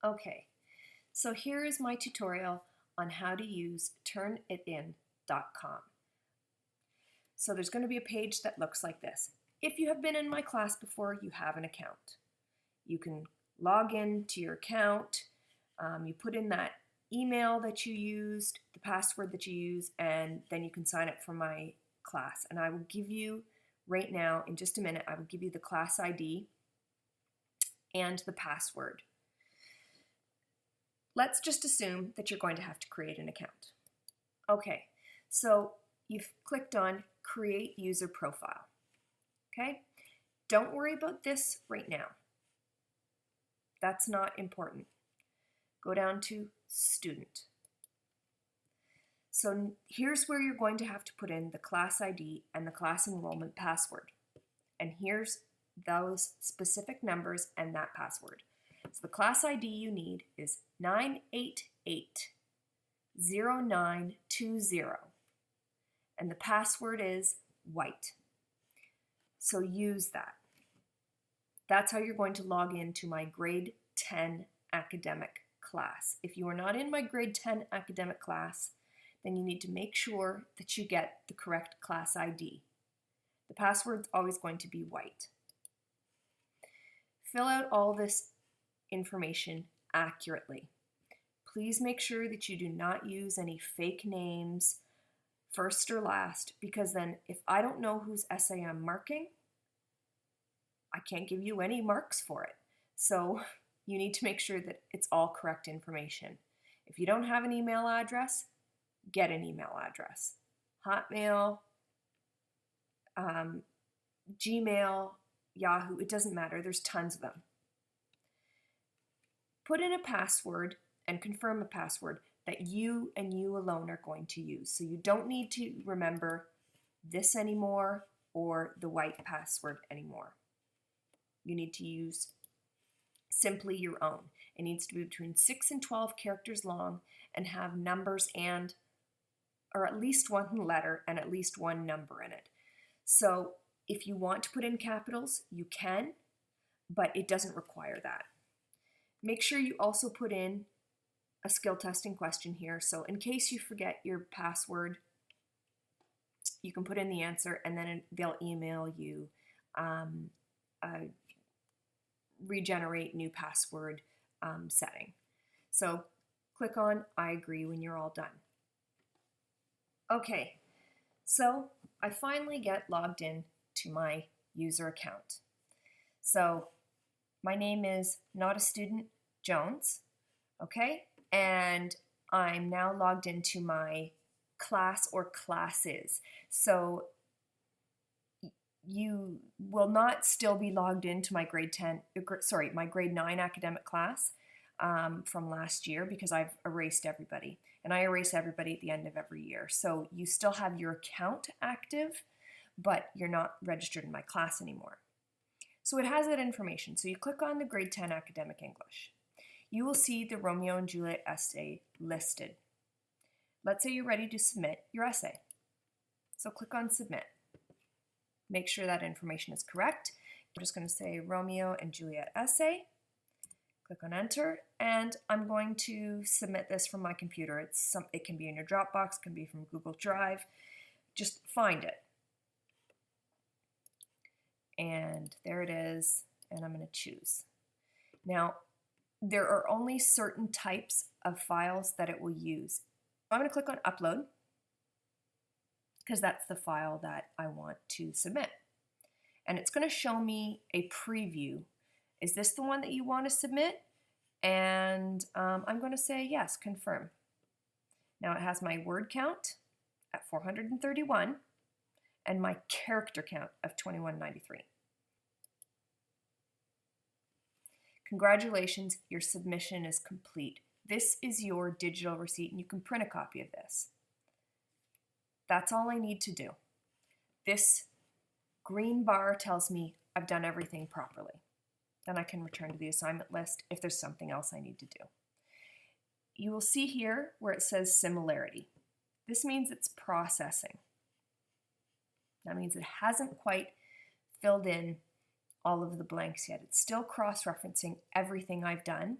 Okay, so here is my tutorial on how to use TurnitIn.com. So there's going to be a page that looks like this. If you have been in my class before, you have an account. You can log in to your account, you put in that email that you used, the password that you use, and then you can sign up for my class. And I will give you, right now, in just a minute, I will give you the class ID and the password. Let's just assume that you're going to have to create an account. Okay, so you've clicked on Create User Profile. Okay, don't worry about this right now. That's not important. Go down to Student. So here's where you're going to have to put in the class ID and the class enrollment password. And here's those specific numbers and that password. So the class ID you need is 9880920, and the password is white. So use that. That's how you're going to log into my grade 10 academic class. If you are not in my grade 10 academic class, then you need to make sure that you get the correct class ID. The password's always going to be white. Fill out all this information accurately. Please make sure that you do not use any fake names, first or last, because then if I don't know whose essay I'm marking, I can't give you any marks for it. So you need to make sure that it's all correct information. If you don't have an email address, get an email address. Hotmail, Gmail, Yahoo, it doesn't matter. There's tons of them. Put in a password and confirm a password that you and you alone are going to use. So you don't need to remember this anymore or the white password anymore. You need to use simply your own. It needs to be between 6 and 12 characters long and have numbers or at least one letter and at least one number in it. So if you want to put in capitals, you can, but it doesn't require that. Make sure you also put in a skill testing question here. So in case you forget your password, you can put in the answer and then they'll email you regenerate new password setting. So click on I agree when you're all done. Okay, so I finally get logged in to my user account. So my name is Not a Student Jones, okay? And I'm now logged into my class or classes. So you will not still be logged into my grade 9 academic class from last year because I've erased everybody. And I erase everybody at the end of every year. So you still have your account active, but you're not registered in my class anymore. So it has that information. So you click on the grade 10 academic English. You will see the Romeo and Juliet essay listed. Let's say you're ready to submit your essay. So click on submit. Make sure that information is correct. I'm just going to say Romeo and Juliet essay. Click on enter, and I'm going to submit this from my computer. It can be in your Dropbox, it can be from Google Drive. Just find it. And there it is, and I'm going to choose. Now, there are only certain types of files that it will use. I'm going to click on upload because that's the file that I want to submit. And it's going to show me a preview. Is this the one that you want to submit? And I'm going to say yes, confirm. Now it has my word count at 431 and my character count of 2193. Congratulations, your submission is complete. This is your digital receipt and you can print a copy of this. That's all I need to do. This green bar tells me I've done everything properly. Then I can return to the assignment list if there's something else I need to do. You will see here where it says similarity. This means it's processing. That means it hasn't quite filled in all of the blanks yet. It's still cross-referencing everything I've done,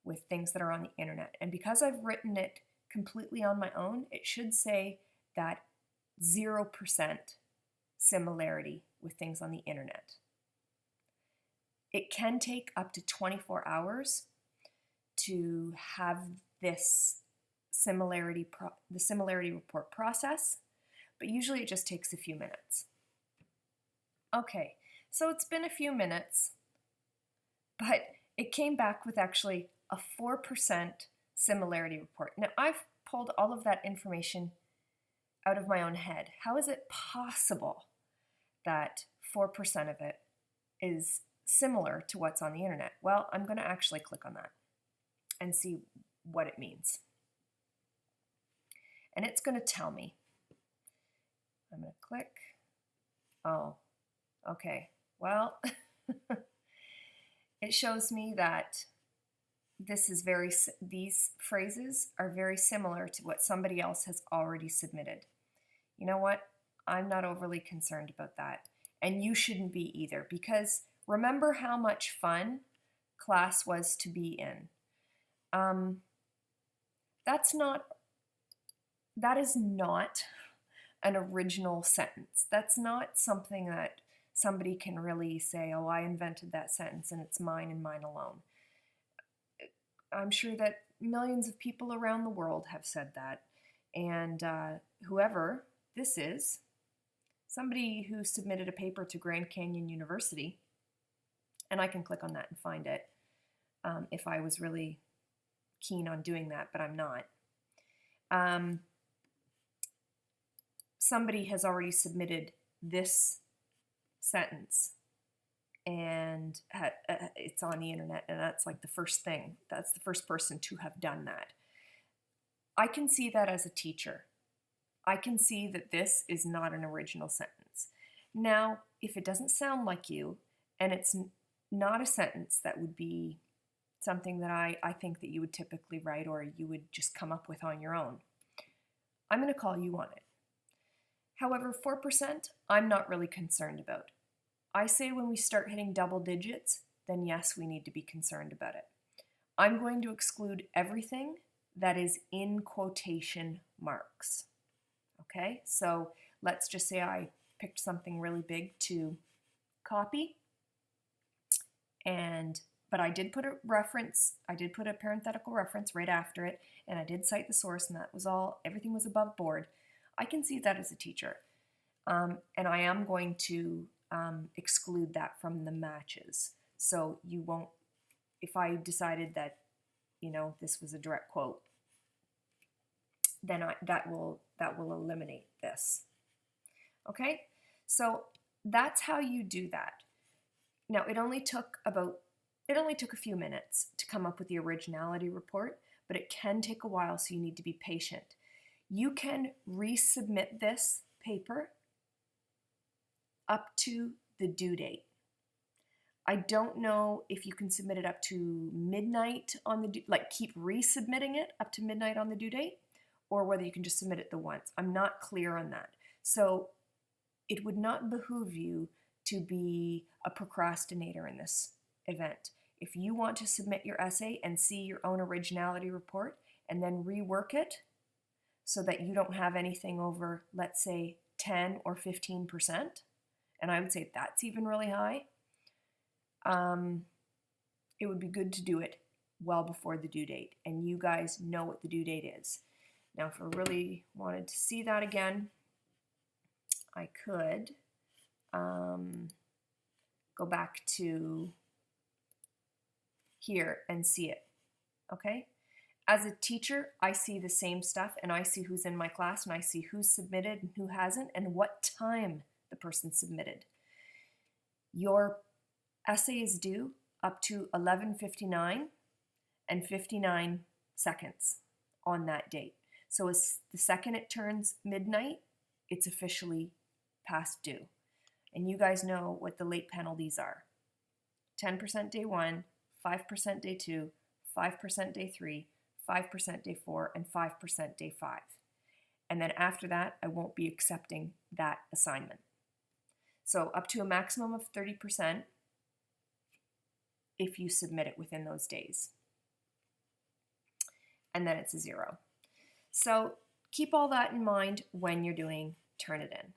with things that are on the internet. And because I've written it completely on my own, it should say that 0% similarity with things on the internet. It can take up to 24 hours to have this the similarity report process, but usually it just takes a few minutes. Okay, so it's been a few minutes, but it came back with actually a 4% similarity report. Now, I've pulled all of that information out of my own head. How is it possible that 4% of it is similar to what's on the internet? Well, I'm going to actually click on that and see what it means. And it's going to tell me. I'm going to click. Oh, okay. Well, it shows me that these phrases are very similar to what somebody else has already submitted. You know what? I'm not overly concerned about that. And you shouldn't be either, because remember how much fun class was to be in. That is not an original sentence. That's not something that somebody can really say, oh, I invented that sentence and it's mine and mine alone. I'm sure that millions of people around the world have said that. And whoever this is, somebody who submitted a paper to Grand Canyon University, and I can click on that and find it if I was really keen on doing that, but I'm not. Somebody has already submitted this sentence, and it's on the internet, and that's like the first thing. That's the first person to have done that. I can see that as a teacher. I can see that this is not an original sentence. Now, if it doesn't sound like you, and it's not a sentence that would be something that I think that you would typically write or you would just come up with on your own, I'm going to call you on it. However, 4%, I'm not really concerned about. I say when we start hitting double digits, then yes, we need to be concerned about it. I'm going to exclude everything that is in quotation marks. Okay, so let's just say I picked something really big to copy, but I did put a reference, I did put a parenthetical reference right after it, and I did cite the source, and that was all, everything was above board. I can see that as a teacher, and I am going to exclude that from the matches. So you won't, if I decided that, you know, this was a direct quote, then that will eliminate this. Okay, so that's how you do that. Now it only took a few minutes to come up with the originality report, but it can take a while, so you need to be patient. You can resubmit this paper up to the due date. I don't know if you can submit it up to midnight on the keep resubmitting it up to midnight on the due date, or whether you can just submit it the once. I'm not clear on that. So it would not behoove you to be a procrastinator in this event. If you want to submit your essay and see your own originality report and then rework it so that you don't have anything over, let's say, 10 or 15%, and I would say that's even really high, it would be good to do it well before the due date, and you guys know what the due date is. Now, if I really wanted to see that again, I could go back to here and see it, okay? As a teacher, I see the same stuff, and I see who's in my class, and I see who's submitted and who hasn't, and what time the person submitted. Your essay is due up to 11:59 and 59 seconds on that date. So as the second it turns midnight, it's officially past due. And you guys know what the late penalties are. 10% day 1, 5% day 2, 5% day 3, 5% day 4, and 5% day 5. And then after that, I won't be accepting that assignment. So up to a maximum of 30% if you submit it within those days. and then it's a 0. So keep all that in mind when you're doing Turnitin.